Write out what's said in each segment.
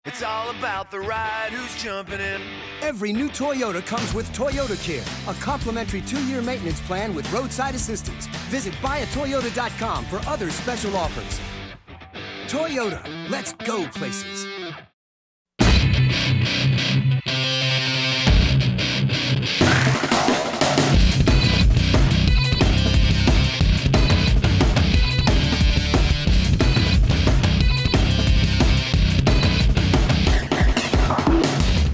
It's all about the ride, who's jumping in. Every new Toyota comes with Toyota Care, a complimentary 2-year maintenance plan with roadside assistance. Visit buyatoyota.com for other special offers. Toyota, let's go places.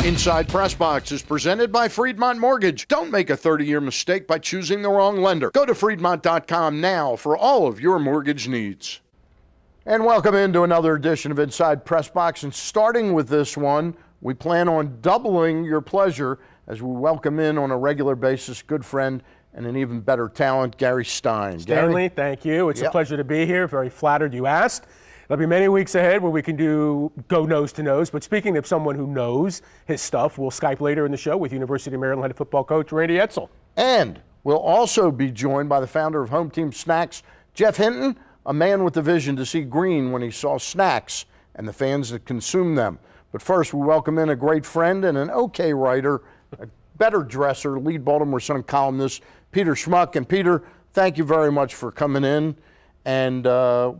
Inside PressBox is presented by Friedmont Mortgage. Don't make a 30-year mistake by choosing the wrong lender. Go to Friedmont.com now for all of your mortgage needs. And welcome into another edition of Inside PressBox. And starting with this one, we plan on doubling your pleasure as we welcome in on a regular basis good friend and an even better talent, Gary Stein. Stanley, thank you. It's a pleasure to be here. Very flattered you asked. There'll be many weeks ahead where we can go nose to nose. But speaking of someone who knows his stuff, we'll Skype later in the show with University of Maryland head football coach Randy Edsall. And we'll also be joined by the founder of Home Team Snacks, Jeff Hinton, a man with a vision to see green when he saw snacks and the fans that consume them. But first, we welcome in a great friend and an okay writer, a better dresser, lead Baltimore Sun columnist, Peter Schmuck. And Peter, thank you very much for coming in. And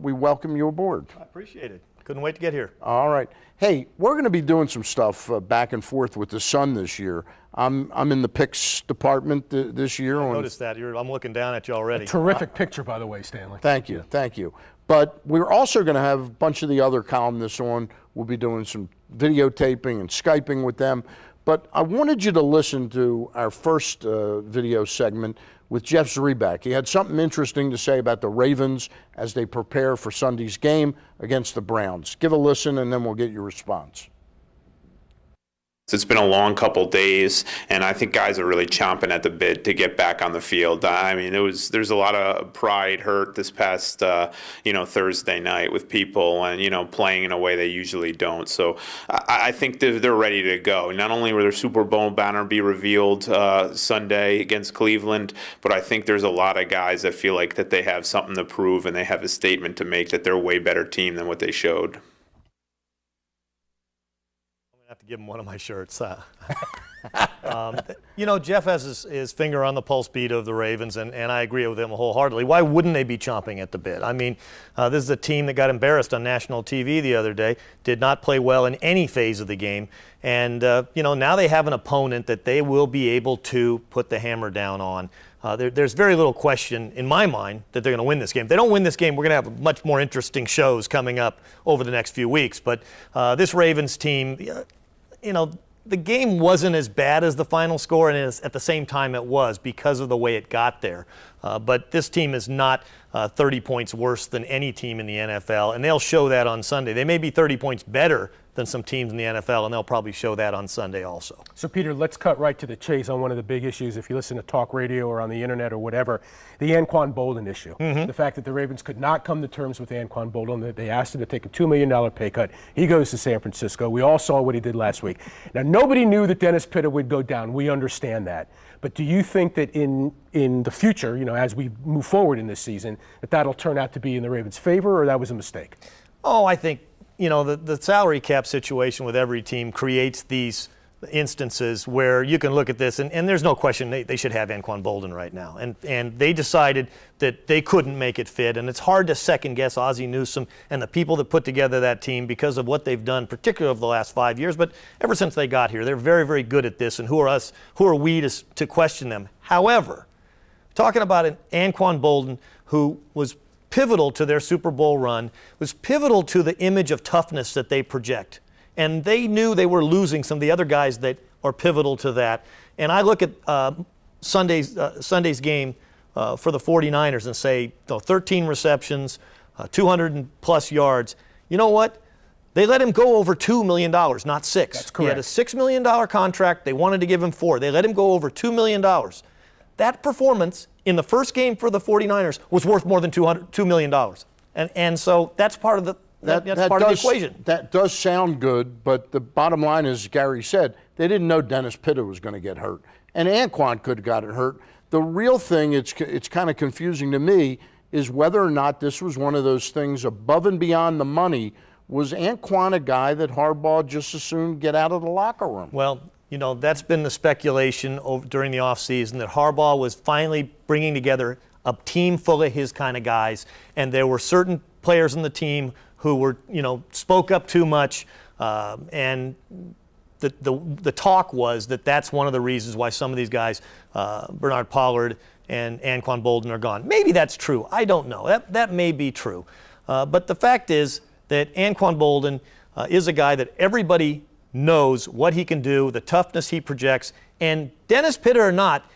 we welcome you aboard. I appreciate it. Couldn't wait to get here. All right. Hey, we're going to be doing some stuff back and forth with the Sun this year. I'm in the picks department this year. I noticed that. I'm looking down at you already. A terrific picture, by the way, Stanley. Thank you. Thank you. But we're also going to have a bunch of the other columnists on. We'll be doing some videotaping and Skyping with them. But I wanted you to listen to our first video segment with Jeff Zrebiec. He had something interesting to say about the Ravens as they prepare for Sunday's game against the Browns. Give a listen, and then we'll get your response. It's been a long couple days, and I think guys are really chomping at the bit to get back on the field. I mean, there's a lot of pride hurt this past Thursday night with people and playing in a way they usually don't. So I think they're ready to go. Not only will their Super Bowl banner be revealed Sunday against Cleveland, but I think there's a lot of guys that feel like that they have something to prove and they have a statement to make that they're a way better team than what they showed. I have to give him one of my shirts. Jeff has his finger on the pulse beat of the Ravens, and I agree with him wholeheartally. Why wouldn't they be chomping at the bit? I mean, this is a team that got embarrassed on national TV the other day, did not play well in any phase of the game, and now they have an opponent that they will be able to put the hammer down on. There's very little question in my mind that they're going to win this game. If they don't win this game, we're going to have much more interesting shows coming up over the next few weeks. But this Ravens team, the game wasn't as bad as the final score, and at the same time it was because of the way it got there. But this team is not 30 points worse than any team in the NFL, and they'll show that on Sunday. They may be 30 points better than some teams in the NFL, and they'll probably show that on Sunday also. So, Peter, let's cut right to the chase on one of the big issues. If you listen to talk radio or on the internet or whatever, the Anquan Boldin issue. The fact that the Ravens could not come to terms with Anquan Boldin. They asked him to take a $2 million pay cut. He goes to San Francisco. We all saw what he did last week. Now, nobody knew that Dennis Pitta would go down. We understand that. But do you think that in the future, as we move forward in this season, that'll turn out to be in the Ravens' favor, or that was a mistake? Oh, I think the salary cap situation with every team creates these instances where you can look at this, and there's no question they should have Anquan Boldin right now. And they decided that they couldn't make it fit, and it's hard to second-guess Ozzie Newsome and the people that put together that team because of what they've done, particularly over the last 5 years. But ever since they got here, they're very, very good at this, and who are we to question them? However, talking about an Anquan Boldin who was pivotal to their Super Bowl run, was pivotal to the image of toughness that they project. And they knew they were losing some of the other guys that are pivotal to that. And I look at Sunday's game for the 49ers and say, 13 receptions, 200-plus yards. You know what? They let him go over $2 million, not $6. That's correct. He had a $6 million contract. They wanted to give him $4 million. They let him go over $2 million. That performance in the first game for the 49ers was worth more than $2 million. And so that's part of the equation. That does sound good, but the bottom line is, Gary said, they didn't know Dennis Pitta was going to get hurt. And Anquan could have gotten hurt. The real thing, it's kind of confusing to me, is whether or not this was one of those things above and beyond the money was Anquan a guy that Harbaugh just as soon get out of the locker room? Well, that's been the speculation during the offseason that Harbaugh was finally bringing together a team full of his kind of guys, and there were certain players on the team who were, spoke up too much, and the talk was that that's one of the reasons why some of these guys, Bernard Pollard and Anquan Boldin, are gone. Maybe that's true. I don't know. That may be true. But the fact is that Anquan Boldin is a guy that everybody knows what he can do, the toughness he projects, and Dennis Pitta or not,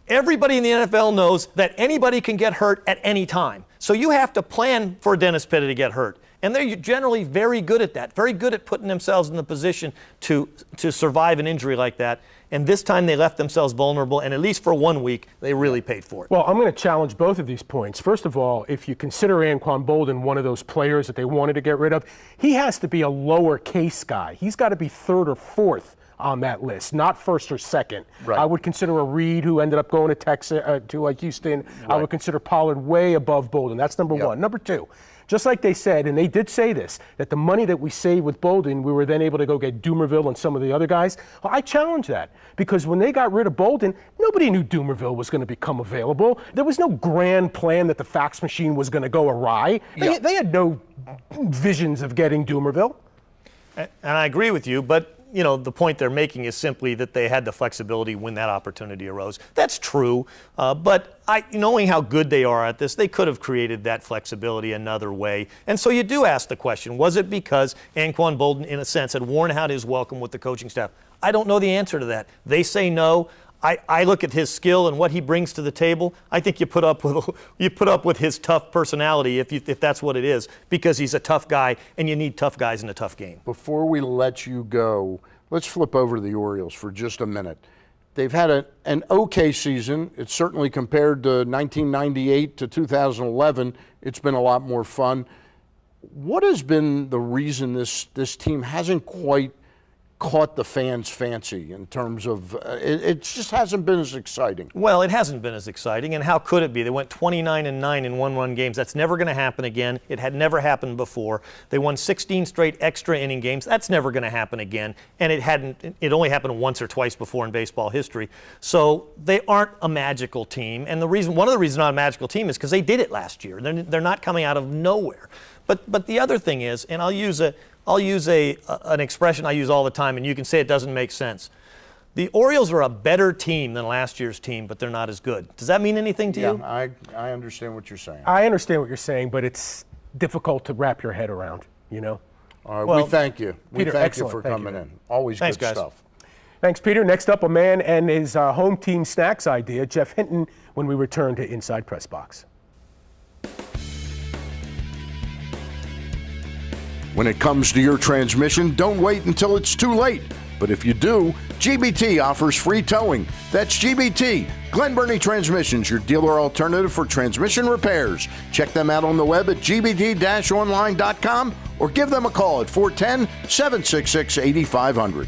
everybody in the NFL knows that anybody can get hurt at any time. So you have to plan for Dennis Pitta to get hurt. And they're generally very good at that, very good at putting themselves in the position to survive an injury like that. And this time they left themselves vulnerable, and at least for 1 week, they really paid for it. Well, I'm going to challenge both of these points. First of all, if you consider Anquan Boldin one of those players that they wanted to get rid of, he has to be a lowercase guy. He's got to be third or fourth on that list, not first or second. Right. I would consider a Reed, who ended up going to Texas, to Houston. Right. I would consider Pollard way above Boldin. That's number one. Number two, just like they said, and they did say this, that the money that we saved with Boldin, we were then able to go get Dumervil and some of the other guys. Well, I challenge that, because when they got rid of Boldin, nobody knew Dumervil was going to become available. There was no grand plan that the fax machine was going to go awry. They had no visions of getting Dumervil. And I agree with you, but the point they're making is simply that they had the flexibility when that opportunity arose. That's true, but knowing how good they are at this, they could have created that flexibility another way. And so you do ask the question, was it because Anquan Boldin, in a sense, had worn out his welcome with the coaching staff? I don't know the answer to that. They say no. I look at his skill and what he brings to the table. I think you put up with his tough personality if that's what it is, because he's a tough guy, and you need tough guys in a tough game. Before we let you go, let's flip over to the Orioles for just a minute. They've had an okay season. It's certainly, compared to 1998 to 2011, it's been a lot more fun. What has been the reason this team hasn't quite caught the fans' fancy in terms of it just hasn't been as exciting? Well, it hasn't been as exciting, and how could it be? They went 29-9 in one-run games. That's never going to happen again. It had never happened before. They won 16 straight extra inning games. That's never going to happen again, and it only happened once or twice before in baseball history. So they aren't a magical team, and one of the reasons they're not a magical team is because they did it last year. They're not coming out of nowhere. But the other thing is, and I'll use an expression I use all the time, and you can say it doesn't make sense. The Orioles are a better team than last year's team, but they're not as good. Does that mean anything to you? Yeah, I understand what you're saying. I understand what you're saying, but it's difficult to wrap your head around, All right, well, we thank you. Peter, thank you for coming in. Always Thanks, good guys. stuff. Thanks, Peter. Next up, a man and his home team snacks idea, Jeff Hinton, when we return to Inside Press Box. When it comes to your transmission, don't wait until it's too late. But if you do, GBT offers free towing. That's GBT, Glen Burnie Transmissions, your dealer alternative for transmission repairs. Check them out on the web at gbt-online.com or give them a call at 410-766-8500.